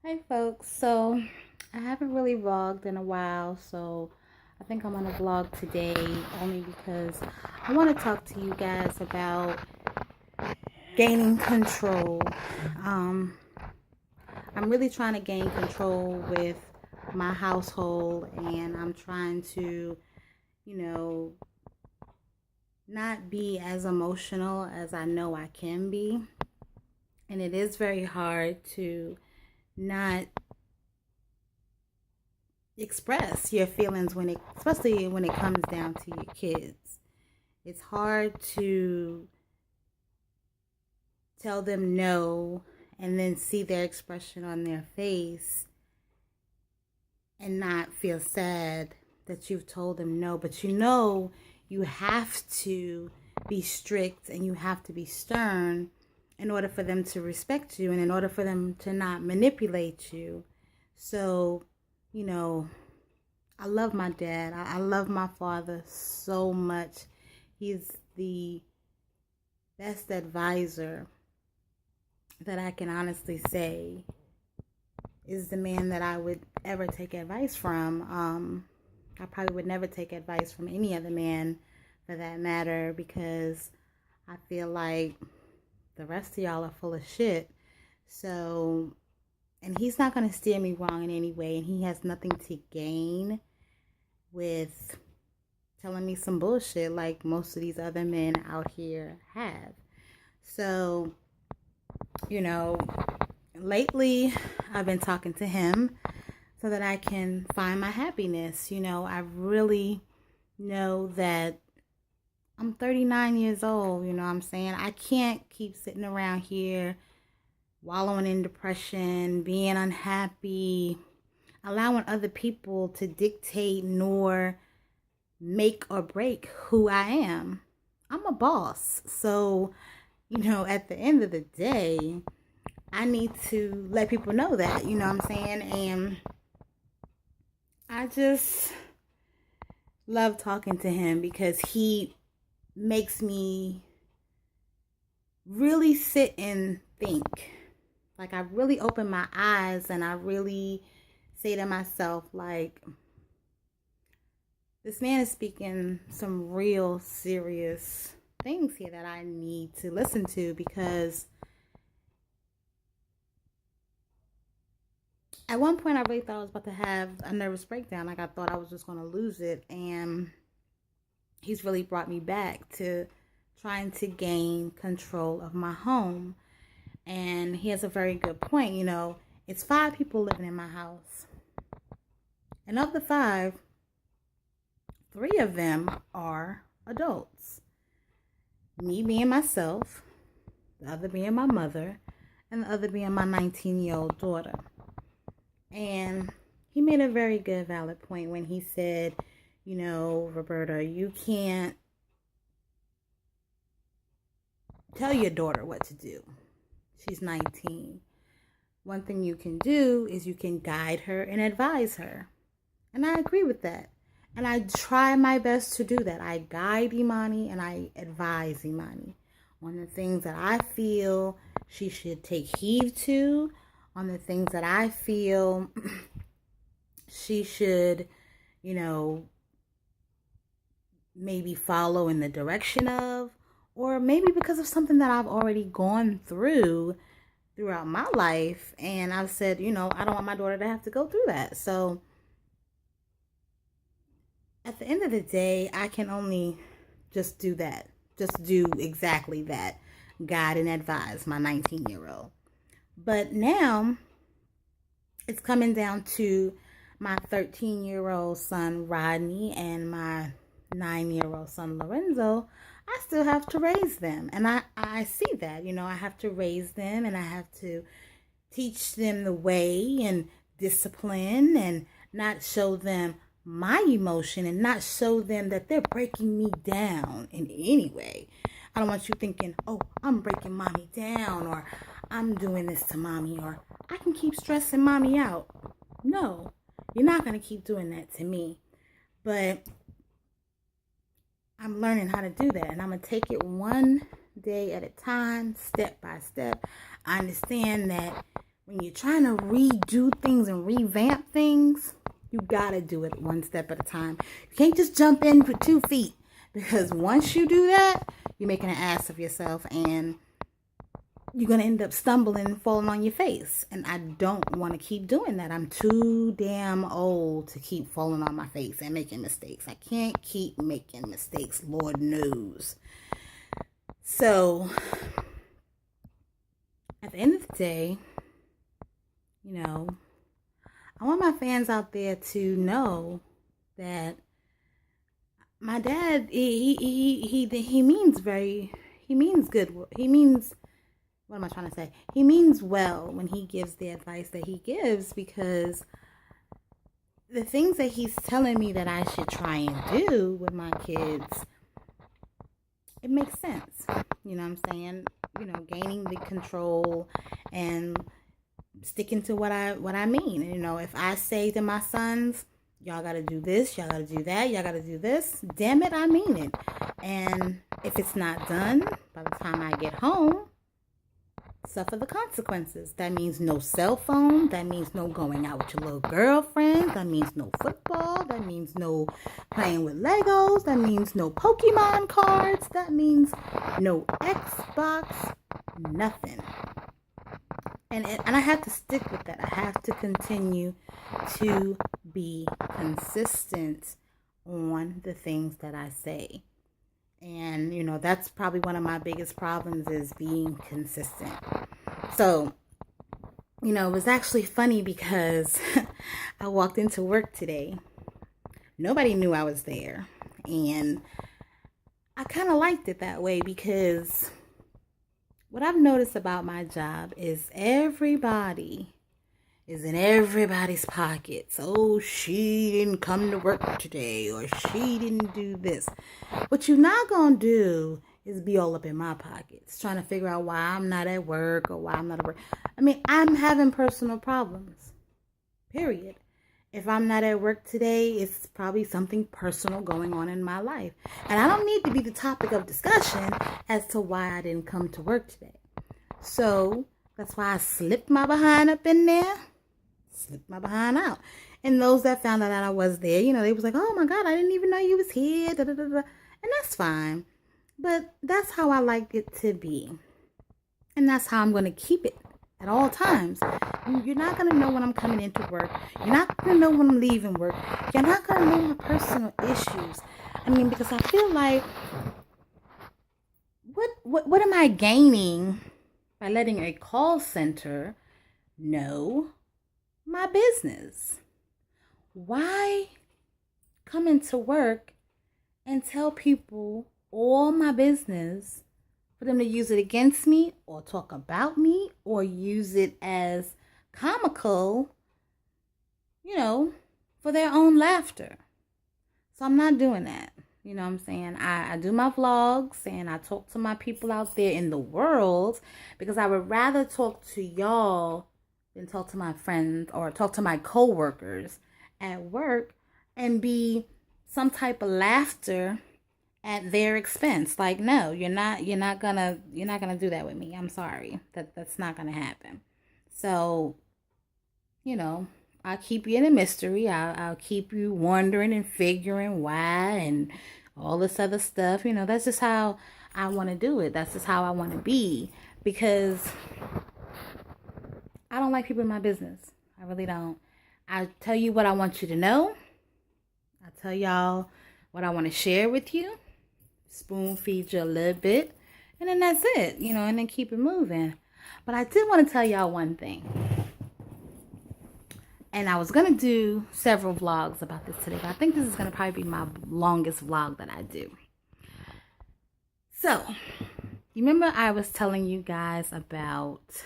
Hey folks, so I haven't really vlogged in a while, so I think I'm gonna vlog today only because I want to talk to you guys about gaining control. Um, I'm really trying to gain control with my household, and I'm trying to, you know, not be as emotional as I know I can be. And it is very hard to not express your feelings especially when it comes down to your kids. It's hard to tell them no and then see their expression on their face and not feel sad that you've told them no, but you have to be strict and you have to be stern in order for them to respect you and in order for them to not manipulate you. So, you know, I love my dad. I love my father so much. He's the best advisor that I can honestly say is the man that I would ever take advice from. I probably would never take advice from any other man for that matter because I feel like the rest of y'all are full of shit. So, and he's not going to steer me wrong in any way, and he has nothing to gain with telling me some bullshit like most of these other men out here have. So, you know, lately I've been talking to him so that I can find my happiness. I really know that I'm 39 years old, you know what I'm saying? I can't keep sitting around here wallowing in depression, being unhappy, allowing other people to dictate nor make or break who I am. I'm a boss. So, at the end of the day, I need to let people know that, you know what I'm saying? And I just love talking to him because he makes me really sit and think. Like, I really open my eyes and I really say to myself, like, this man is speaking some real serious things here that I need to listen to because at one point I really thought I was about to have a nervous breakdown. Like, I thought I was just going to lose it. And he's really brought me back to trying to gain control of my home. And he has a very good point. It's 5 people living in my house. And of the 5, 3 of them are adults. Me being myself, the other being my mother, and the other being my 19-year-old daughter. And he made a very good, valid point when he said, Roberta, you can't tell your daughter what to do. She's 19. One thing you can do is you can guide her and advise her. And I agree with that. And I try my best to do that. I guide Imani and I advise Imani on the things that I feel she should take heed to, on the things that I feel she should, maybe follow in the direction of, or maybe because of something that I've already gone throughout my life. And I've said, I don't want my daughter to have to go through that. So at the end of the day, I can only just do that. Just do exactly that. Guide and advise my 19-year-old. But now it's coming down to my 13-year-old son, Rodney, and my 9-year-old son, Lorenzo. I still have to raise them. And I see that. I have to raise them and I have to teach them the way and discipline and not show them my emotion and not show them that they're breaking me down in any way. I don't want you thinking, oh, I'm breaking mommy down, or I'm doing this to mommy, or I can keep stressing mommy out. No, you're not going to keep doing that to me. But I'm learning how to do that, and I'm going to take it one day at a time, step by step. I understand that when you're trying to redo things and revamp things, you gotta do it one step at a time. You can't just jump in with 2 feet, because once you do that, you're making an ass of yourself and you're going to end up stumbling and falling on your face. And I don't want to keep doing that. I'm too damn old to keep falling on my face and making mistakes. I can't keep making mistakes, Lord knows. So, at the end of the day, you know, I want my fans out there to know that my dad, he means good. What am I trying to say? He means well when he gives the advice that he gives, because the things that he's telling me that I should try and do with my kids, it makes sense. You know what I'm saying? You know, gaining the control and sticking to what I mean. You know, if I say to my sons, y'all got to do this, y'all got to do that, y'all got to do this, damn it, I mean it. And if it's not done by the time I get home, suffer the consequences. That means no cell phone. That means no going out with your little girlfriend. That means no football. That means no playing with Legos. That means no Pokemon cards. That means no Xbox. Nothing. And I have to stick with that. I have to continue to be consistent on the things that I say. And, you know, that's probably one of my biggest problems, is being consistent. So, you know, it was actually funny because I walked into work today. Nobody knew I was there. And I kind of liked it that way, because what I've noticed about my job is everybody is in everybody's pockets. Oh, she didn't come to work today, or she didn't do this. What you're not going to do is be all up in my pockets, trying to figure out why I'm not at work or why I'm not at work. I mean, I'm having personal problems, period. If I'm not at work today, it's probably something personal going on in my life. And I don't need to be the topic of discussion as to why I didn't come to work today. So that's why I slipped my behind up in there, slipped my behind out. And those that found out that I was there, you know, they was like, oh my God, I didn't even know you was here. Da, da, da, da. And that's fine. But that's how I like it to be. And that's how I'm going to keep it at all times. You're not going to know when I'm coming into work. You're not going to know when I'm leaving work. You're not going to know my personal issues. I mean, because I feel like, what am I gaining by letting a call center know my business? Why come into work and tell people all my business for them to use it against me, or talk about me, or use it as comical, you know, for their own laughter? So I'm not doing that. You know what I'm saying? I do my vlogs and I talk to my people out there in the world, because I would rather talk to y'all than talk to my friends or talk to my coworkers at work and be some type of laughter at their expense. Like, no, you're not gonna do that with me. I'm sorry. That's not gonna happen. So, you know, I'll keep you in a mystery. I'll keep you wondering and figuring why and all this other stuff. You know, that's just how I want to do it. That's just how I want to be, because I don't like people in my business. I really don't. I tell you what I want you to know. I tell y'all what I want to share with you. Spoon feed you a little bit. And then that's it, you know, and then keep it moving. But I did want to tell y'all one thing. And I was going to do several vlogs about this today, but I think this is going to probably be my longest vlog that I do. So, you remember I was telling you guys about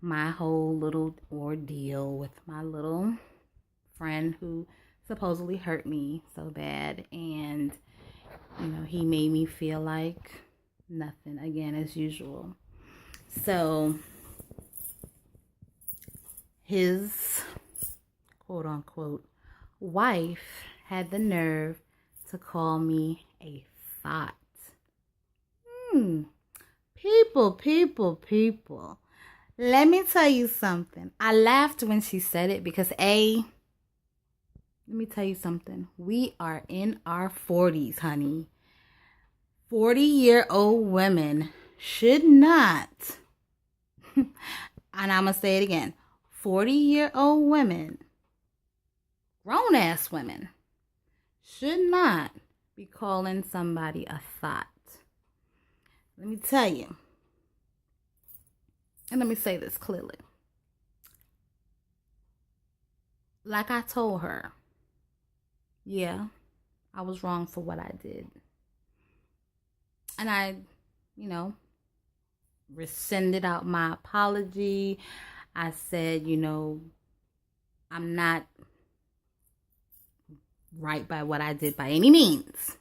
my whole little ordeal with my little friend who supposedly hurt me so bad, and you know, he made me feel like nothing again, as usual. So his quote unquote wife had the nerve to call me a thought. People. Let me tell you something. I laughed when she said it because let me tell you something. We are in our 40s, honey. 40-year-old women should not, and I'm going to say it again, 40-year-old women, grown-ass women, should not be calling somebody a thought. Let me tell you, and let me say this clearly. Like I told her, yeah, I was wrong for what I did. And I, rescinded out my apology. I said, I'm not right by what I did by any means.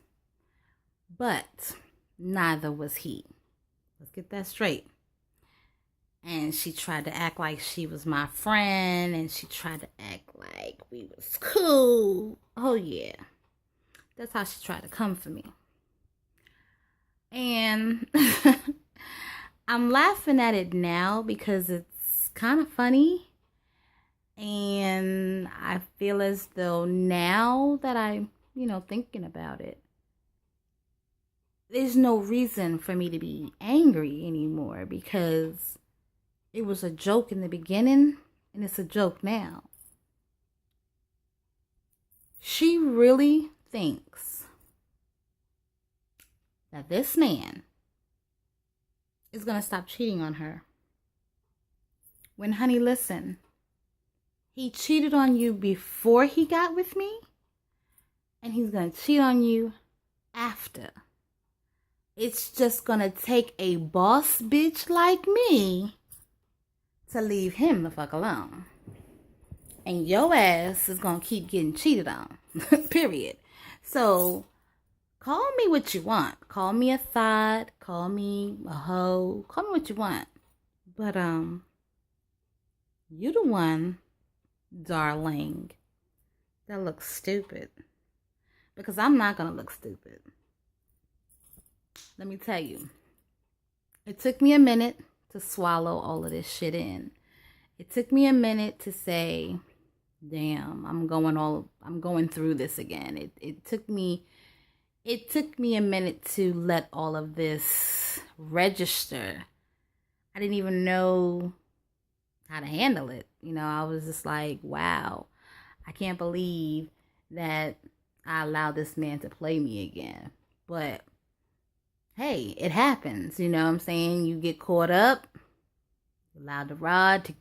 But neither was he. Let's get that straight. And she tried to act like she was my friend, and she tried to act like we was cool. Oh, yeah. That's how she tried to come for me. And I'm laughing at it now because it's kind of funny. And I feel as though now that I'm, thinking about it, there's no reason for me to be angry anymore because it was a joke in the beginning and it's a joke now. She really thinks that this man is going to stop cheating on her. When, honey, listen, he cheated on you before he got with me, and he's going to cheat on you after. It's just going to take a boss bitch like me to leave him the fuck alone. And your ass is going to keep getting cheated on. Period. So, call me what you want. Call me a thought. Call me a hoe. Call me what you want. But, you the one, darling, that looks stupid. Because I'm not going to look stupid. Let me tell you. It took me a minute to swallow all of this shit in. It took me a minute to say, damn, I'm going through this again. It took me a minute to let all of this register. I didn't even know how to handle it. I was just like, wow, I can't believe that I allowed this man to play me again. But hey, it happens. You know what I'm saying? You get caught up, allow the rod to